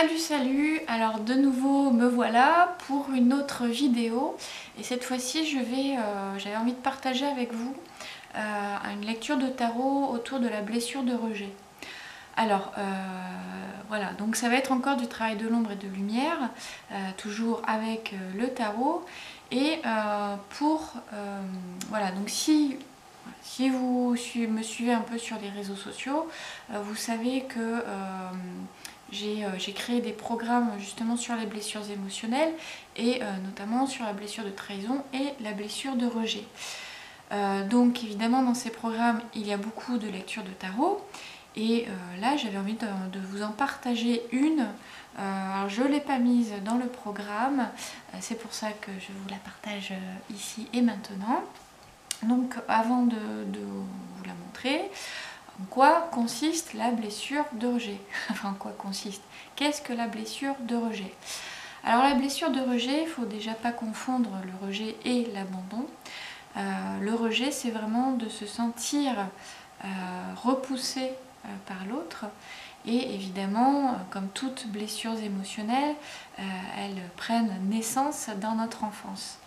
Salut salut, alors de nouveau me voilà pour une autre vidéo et cette fois-ci j'avais envie de partager avec vous une lecture de tarot autour de la blessure de rejet. Alors voilà, donc ça va être encore du travail de l'ombre et de lumière, toujours avec le tarot et voilà, donc si vous me suivez un peu sur les réseaux sociaux, vous savez que j'ai créé des programmes justement sur les blessures émotionnelles et notamment sur la blessure de trahison et la blessure de rejet. Donc évidemment dans ces programmes il y a beaucoup de lectures de tarot et là j'avais envie de vous en partager une. Alors je ne l'ai pas mise dans le programme, c'est pour ça que je vous la partage ici et maintenant. Donc avant de vous la montrer, en quoi consiste la blessure de rejet? Enfin, en quoi consiste? Qu'est-ce que la blessure de rejet? Alors la blessure de rejet, il ne faut déjà pas confondre le rejet et l'abandon. Le rejet, c'est vraiment de se sentir repoussé par l'autre. Et évidemment, comme toutes blessures émotionnelles, elles prennent naissance dans notre enfance.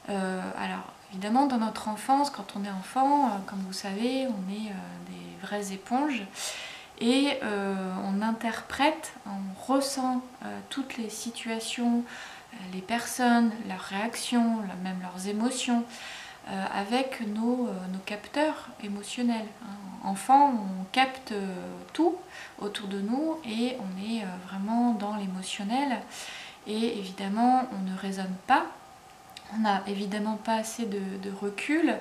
Alors évidemment dans notre enfance, quand on est enfant, comme vous savez, on est des vraies éponges et on interprète, on ressent toutes les situations, les personnes, leurs réactions, même leurs émotions avec nos capteurs émotionnels. Enfant, on capte tout autour de nous et on est vraiment dans l'émotionnel et évidemment on ne raisonne pas. On n'a évidemment pas assez de recul,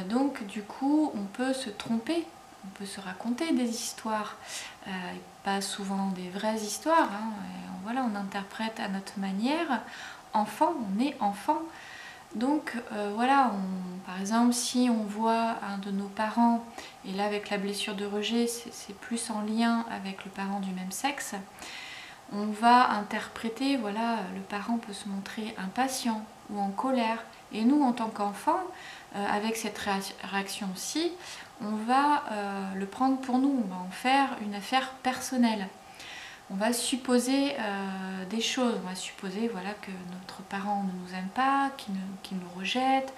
donc du coup on peut se tromper, on peut se raconter des histoires, pas souvent des vraies histoires, voilà, on interprète à notre manière. Enfant, on est enfant, donc voilà, par exemple si on voit un de nos parents, et là avec la blessure de rejet c'est plus en lien avec le parent du même sexe, on va interpréter, voilà, le parent peut se montrer impatient ou en colère. Et nous, en tant qu'enfants, avec cette réaction-ci, on va le prendre pour nous, on va en faire une affaire personnelle. On va supposer des choses, on va supposer voilà, que notre parent ne nous aime pas, qu'il nous rejette,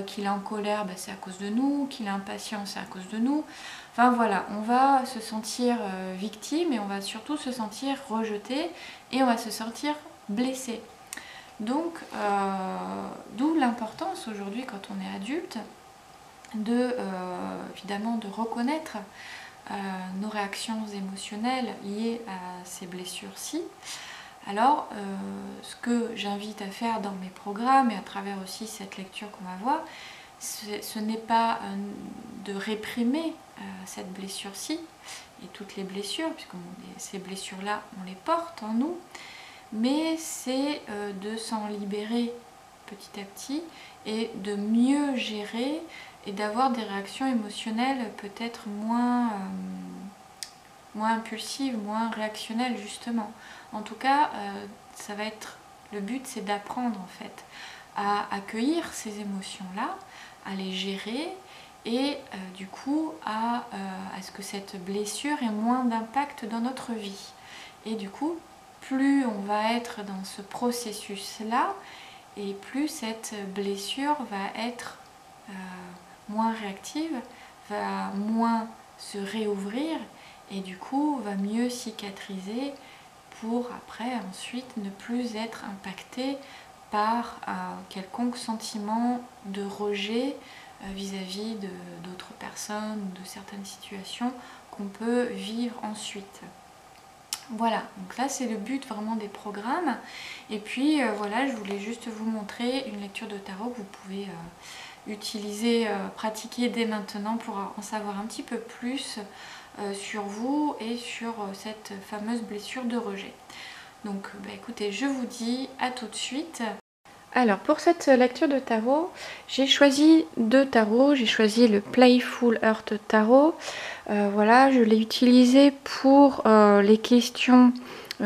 qu'il est en colère, c'est à cause de nous, qu'il est impatient, c'est à cause de nous. Enfin voilà, on va se sentir victime et on va surtout se sentir rejeté et on va se sentir blessé. Donc, d'où l'importance aujourd'hui quand on est adulte évidemment de reconnaître nos réactions émotionnelles liées à ces blessures-ci. Alors, ce que j'invite à faire dans mes programmes et à travers aussi cette lecture qu'on va voir, ce n'est pas de réprimer cette blessure-ci et toutes les blessures, puisque ces blessures-là, on les porte en nous, mais c'est de s'en libérer petit à petit et de mieux gérer et d'avoir des réactions émotionnelles peut-être moins impulsives, moins réactionnelles justement. En tout cas, ça va être le but, c'est d'apprendre en fait à accueillir ces émotions-là, à les gérer et du coup à ce que cette blessure ait moins d'impact dans notre vie. Et du coup, plus on va être dans ce processus-là, et plus cette blessure va être moins réactive, va moins se réouvrir et du coup va mieux cicatriser pour après ensuite ne plus être impactée par un quelconque sentiment de rejet vis-à-vis d'autres personnes ou de certaines situations qu'on peut vivre ensuite. Voilà, donc là c'est le but vraiment des programmes. Et puis voilà, je voulais juste vous montrer une lecture de tarot que vous pouvez utiliser, pratiquer dès maintenant pour en savoir un petit peu plus sur vous et sur cette fameuse blessure de rejet. Donc écoutez, je vous dis à tout de suite. Alors pour cette lecture de tarot, j'ai choisi deux tarots. J'ai choisi le Playful Heart Tarot. Voilà, je l'ai utilisé pour les questions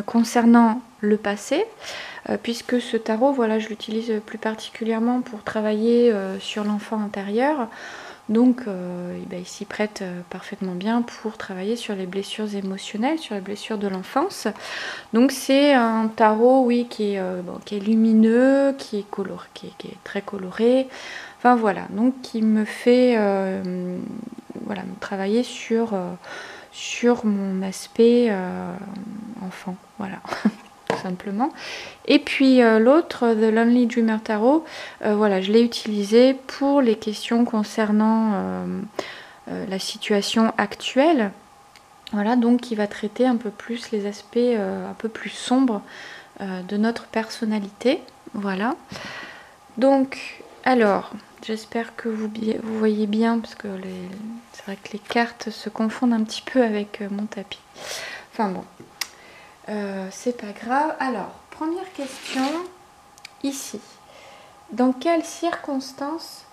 concernant le passé, puisque ce tarot, voilà, je l'utilise plus particulièrement pour travailler sur l'enfant intérieur. Donc il s'y prête parfaitement bien pour travailler sur les blessures émotionnelles, sur les blessures de l'enfance. Donc c'est un tarot, oui, qui est lumineux, qui est très coloré. Enfin voilà, donc qui me fait voilà, travailler sur mon aspect enfant. Voilà. Tout simplement. Et puis l'autre, The Lonely Dreamer Tarot, voilà, je l'ai utilisé pour les questions concernant la situation actuelle. Voilà, donc qui va traiter un peu plus les aspects un peu plus sombres de notre personnalité. Voilà. Donc, alors, j'espère que vous voyez bien, parce que c'est vrai que les cartes se confondent un petit peu avec mon tapis. Enfin bon. C'est pas grave. Alors, première question, ici. Dans quelles circonstances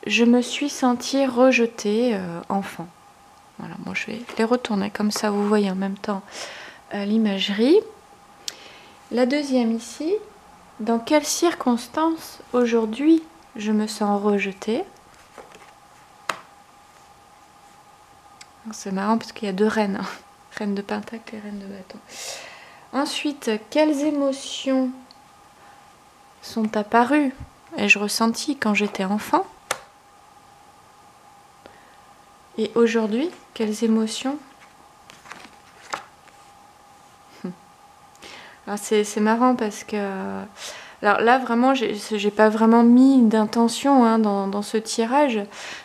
je me suis sentie rejetée enfant? Voilà, moi je vais les retourner comme ça, vous voyez en même temps l'imagerie. La deuxième ici, dans quelles circonstances aujourd'hui je me sens rejetée? C'est marrant parce qu'il y a deux reines, hein. Reine de pentacle et reine de bâton. Ensuite, quelles émotions sont apparues ai-je ressenti quand j'étais enfant? Et aujourd'hui, quelles émotions? Alors c'est marrant parce que... Alors là, vraiment, j'ai pas vraiment mis d'intention hein, dans ce tirage.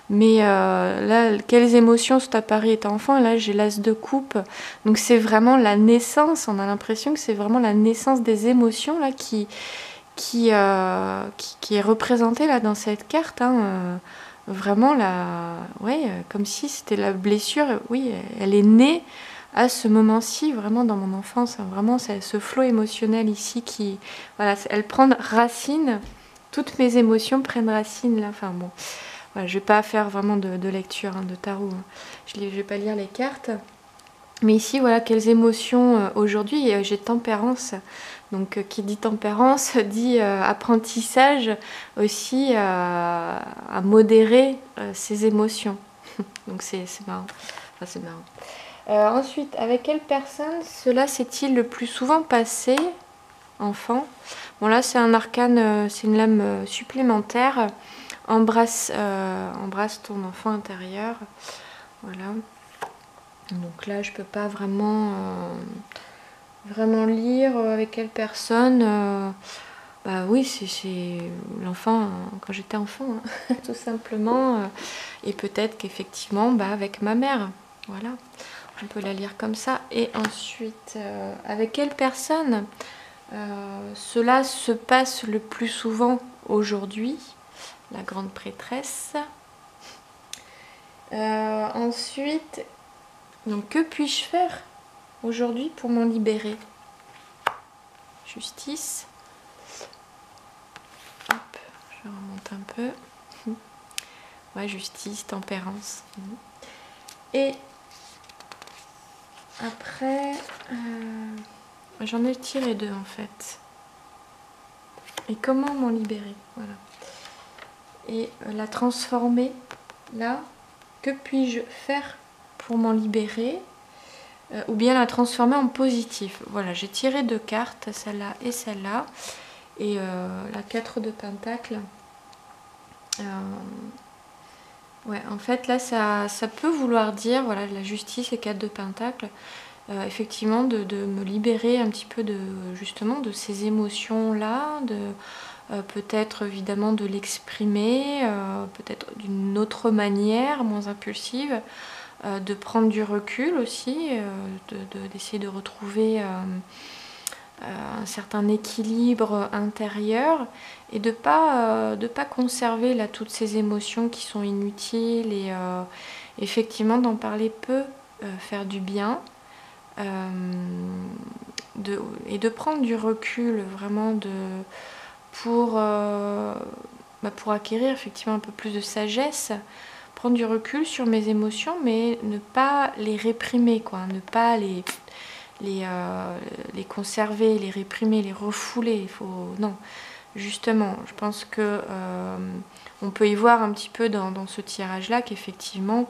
Mais là, quelles émotions sont apparues étant enfant? Là, j'ai l'as de coupe. Donc c'est vraiment la naissance. On a l'impression que c'est vraiment la naissance des émotions là, qui est représentée là, dans cette carte. Hein, vraiment, comme si c'était la blessure. Oui, elle est née à ce moment-ci, vraiment dans mon enfance, hein, vraiment c'est ce flot émotionnel ici qui, voilà, elle prend racine, toutes mes émotions prennent racine là, enfin bon, voilà, je vais pas faire vraiment de lecture hein, de tarot, hein. Je vais pas lire les cartes, mais ici voilà, quelles émotions aujourd'hui, j'ai tempérance, donc qui dit tempérance dit apprentissage aussi à modérer ses émotions, donc c'est marrant, enfin c'est marrant. Ensuite, avec quelle personne cela s'est-il le plus souvent passé, enfant? Bon là c'est un arcane, c'est une lame supplémentaire. Embrasse ton enfant intérieur. Voilà. Donc là je peux pas vraiment lire avec quelle personne. Bah oui, c'est l'enfant quand j'étais enfant, hein, tout simplement. Et peut-être qu'effectivement, avec ma mère. Voilà. On peut la lire comme ça. Et ensuite, avec quelle personne cela se passe le plus souvent aujourd'hui? La grande prêtresse. Ensuite, donc, que puis-je faire aujourd'hui pour m'en libérer? Justice. Hop, je remonte un peu. Ouais, justice, tempérance. Et après, j'en ai tiré deux en fait. Et comment m'en libérer? Voilà. Et la transformer, là, que puis-je faire pour m'en libérer? Ou bien la transformer en positif. Voilà, j'ai tiré deux cartes, celle-là et celle-là. Et la 4 de Pentacle. Ouais, en fait, là, ça peut vouloir dire, voilà, la justice et 4 de Pentacle. Effectivement de me libérer un petit peu justement de ces émotions là, peut-être évidemment de l'exprimer, peut-être d'une autre manière, moins impulsive, de prendre du recul aussi, d'essayer de retrouver un certain équilibre intérieur et de pas conserver là toutes ces émotions qui sont inutiles et effectivement d'en parler peut faire du bien. Et de prendre du recul vraiment pour acquérir effectivement un peu plus de sagesse, prendre du recul sur mes émotions mais ne pas les réprimer quoi, ne pas les conserver, les réprimer, les refouler, non, justement, je pense que on peut y voir un petit peu dans ce tirage-là qu'effectivement,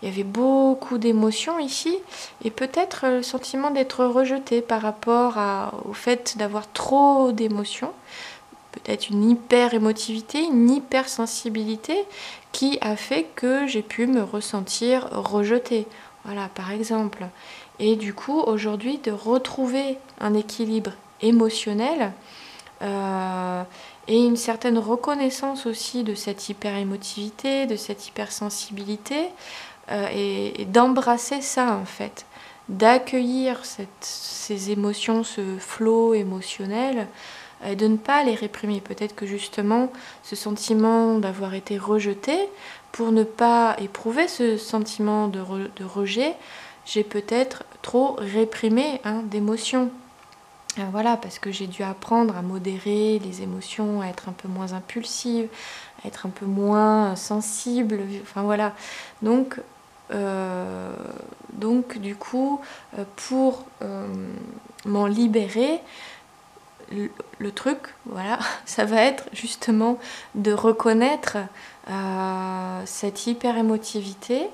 il y avait beaucoup d'émotions ici, et peut-être le sentiment d'être rejeté par rapport au fait d'avoir trop d'émotions, peut-être une hyper-émotivité, une hypersensibilité qui a fait que j'ai pu me ressentir rejetée. Voilà, par exemple. Et du coup, aujourd'hui, de retrouver un équilibre émotionnel et une certaine reconnaissance aussi de cette hyper-émotivité, de cette hypersensibilité, et d'embrasser ça en fait, d'accueillir ces émotions, ce flot émotionnel, et de ne pas les réprimer. Peut-être que justement ce sentiment d'avoir été rejeté, pour ne pas éprouver ce sentiment de rejet, j'ai peut-être trop réprimé d'émotions. Voilà, parce que j'ai dû apprendre à modérer les émotions, à être un peu moins impulsive, à être un peu moins sensible, enfin voilà. Donc, du coup, pour m'en libérer, le truc, voilà, ça va être justement de reconnaître cette hyper-émotivité,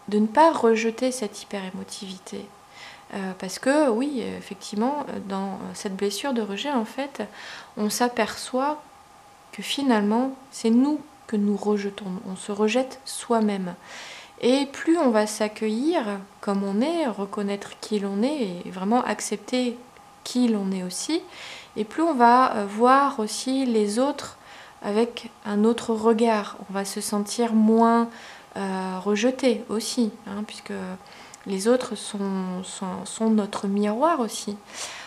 de ne pas rejeter cette hyper-émotivité. Parce que oui, effectivement, dans cette blessure de rejet, en fait, on s'aperçoit que finalement, c'est nous que nous rejetons. On se rejette soi-même. Et plus on va s'accueillir comme on est, reconnaître qui l'on est et vraiment accepter qui l'on est aussi, et plus on va voir aussi les autres avec un autre regard. On va se sentir moins rejeté aussi, puisque les autres sont notre miroir aussi.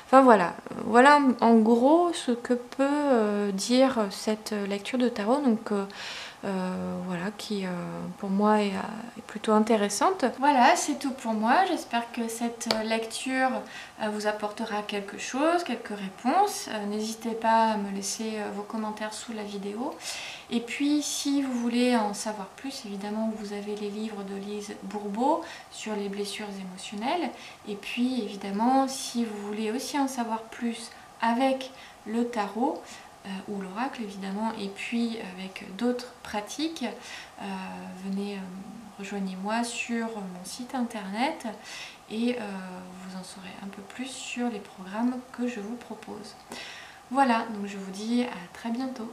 Enfin voilà, voilà en gros ce que peut dire cette lecture de tarot. Donc voilà, qui pour moi est plutôt intéressante. Voilà, c'est tout pour moi. J'espère que cette lecture vous apportera quelque chose, quelques réponses. N'hésitez pas à me laisser vos commentaires sous la vidéo. Et puis, si vous voulez en savoir plus, évidemment, vous avez les livres de Lise Bourbeau sur les blessures émotionnelles. Et puis, évidemment, si vous voulez aussi en savoir plus avec le tarot, ou l'oracle évidemment, et puis avec d'autres pratiques, rejoignez-moi sur mon site internet et vous en saurez un peu plus sur les programmes que je vous propose. Voilà, donc je vous dis à très bientôt.